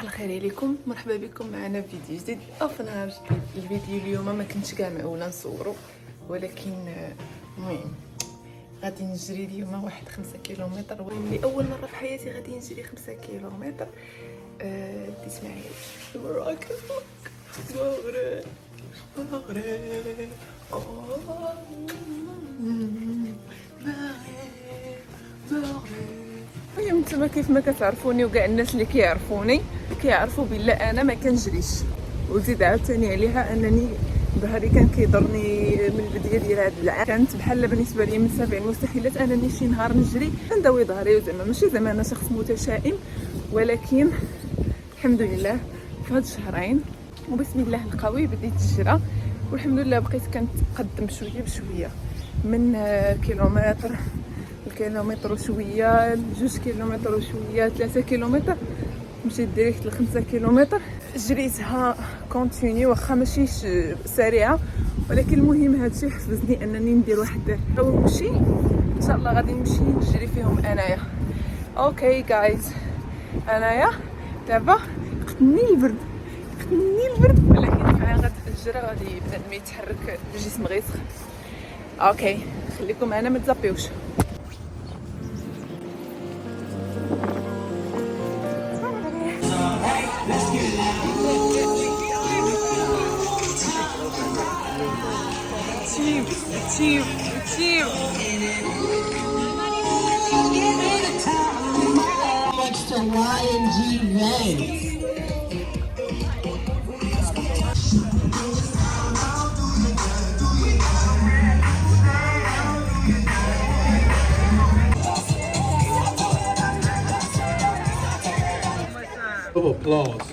صباح الخير عليكم، مرحبا بكم معنا في فيديو جديد او في نهار جديد. الفيديو اليوم ما كنتش كاع معوله نصورو، ولكن المهم غادي نجري اليوم واحد 5 كيلومتر، لاول مره في حياتي غادي نجري 5 كيلومتر. تسمعي مراكش مغرب المهم نتوما كيف ما كتعرفوني وكاع الناس اللي كيعرفوني كيعرفوا بلا انا ما كنجريش، وزيد عاوتاني عليها انني ظهري كان كيضرني من البدايه ديال هذا العام. كانت بحال بالنسبه لي من 7 المستحيلات انني شي نهار نجري نداوي ظهري، وزعما ماشي زعما انا شخص متشائم، ولكن الحمد لله في هاد الشهرين وبسم الله القوي بديت الجرا، والحمد لله بقيت كنتقدم شويه بشويه من كيلومتر الكيلومتر وشويه، 2 كيلومتر وشويه، 3 كيلومتر، مشيت ديريكت ل 5 كيلومتر. جريتها كونتينيو واخا ماشي سريعه، ولكن المهم هادشي حفزني انني ندير واحد ونمشي ان شاء الله غادي نمشي نجري فيهم انايا. اوكي جايز، انايا دابا قتلني البرد ولكن مع غد الجرا غادي بنادم يتحرك الجسم غيسخن. اوكي خليكم معنا ما تزابيوش. Achieve. Next to YNG Vans. Of applause.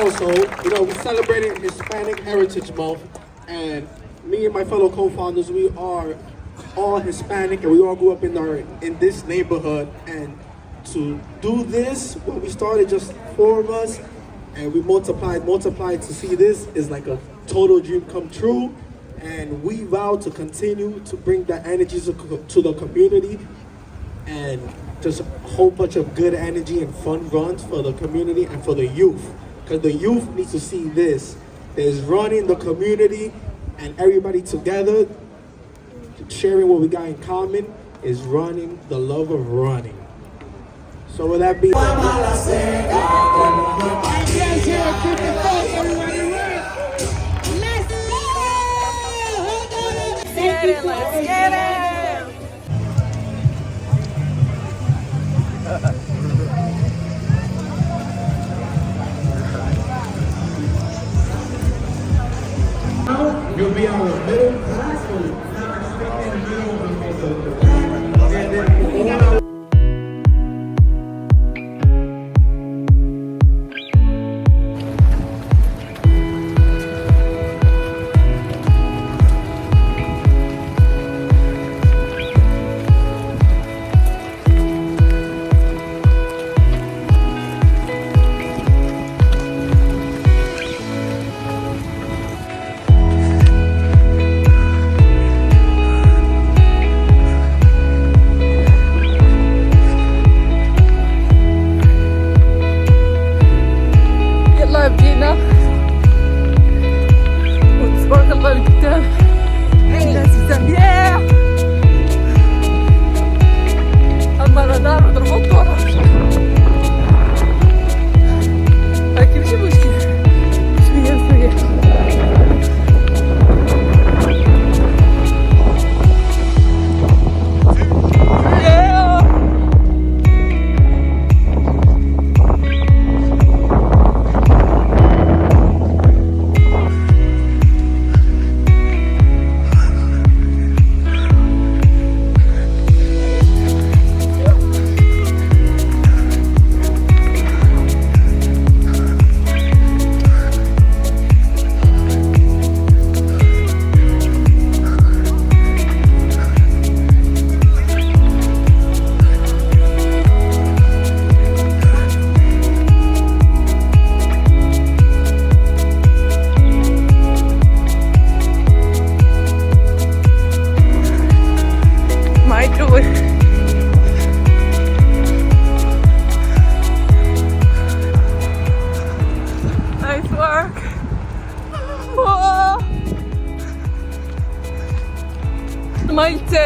Also, we're celebrating Hispanic Heritage Month, and me and my fellow co-founders, we are all Hispanic, and we all grew up in this neighborhood. And to do this, when we started, just 4 of us, and we multiplied to see this is like a total dream come true. And we vow to continue to bring that energy to the community, and just a whole bunch of good energy and fun runs for the community and for the youth. Because the youth needs to see this. There's running the community and everybody together, sharing what we got in common is running, the love of running. So with that being Let's get it. you'll be our middle class.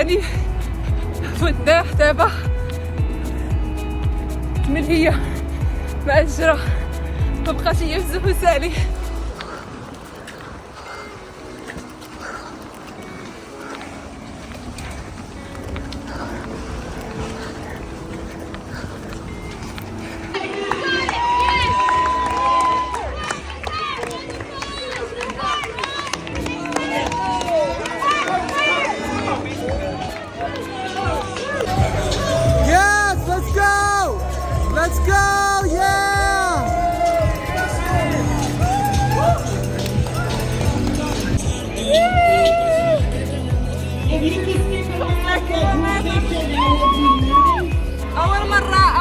ديالي فداح دابا كمل هي مع الجرة، مبقاش هي بزاف وسالي. Yes, let's go! Let's go! Yeah!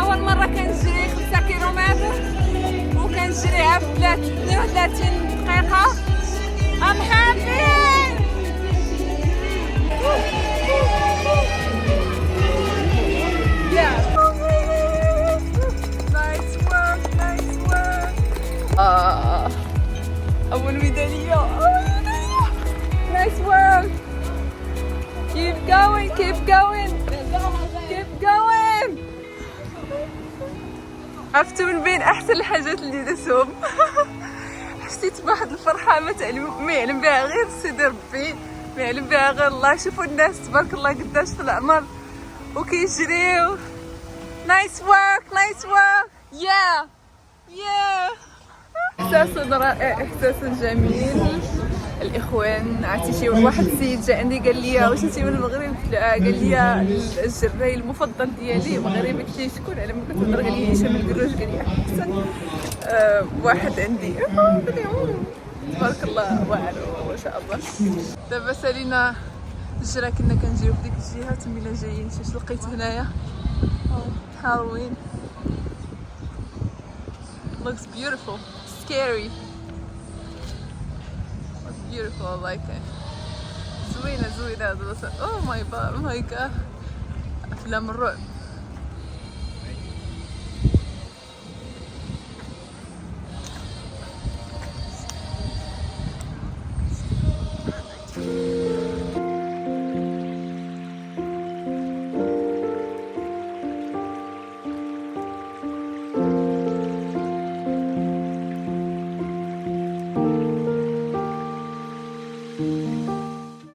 أول مرة كنجري 5 كيلومتر وكنجريها في 32 دقيقة. I'm happy! Yeah. Nice work, nice work. أول ميدالية. Nice work. Keep going, keep going. Keep going. عرفتوا من بين أحسن الحاجات اللي درتهم حسيت بواحد الفرحة ما يعلم بها غير سيدي ربي، ما يعلم بها غير الله. شوفوا الناس تبارك الله قداش في العمر وكيجريو. نايس ورك نايس ورك. يا احساس رائع، احساس جميل. الاخوان عرفتي شي واحد السيد جا عندي قال لي واش انتي من المغرب؟ قال لي الجراي المفضل ديالي مغربي. قلت ليه شكون؟ على ما كتهضر قال لي هشام الكروج. قال لي احسن واحد عندي. تبارك الله واعر ما شاء الله. دابا سالينا الجرا، كنا كنجيو في ديك الجهه تمينا جايين. شوف لقيت هنايا هالوين. looks beautiful, scary, beautiful. I like it. زوينة هذا. oh my god أفلام الرعب.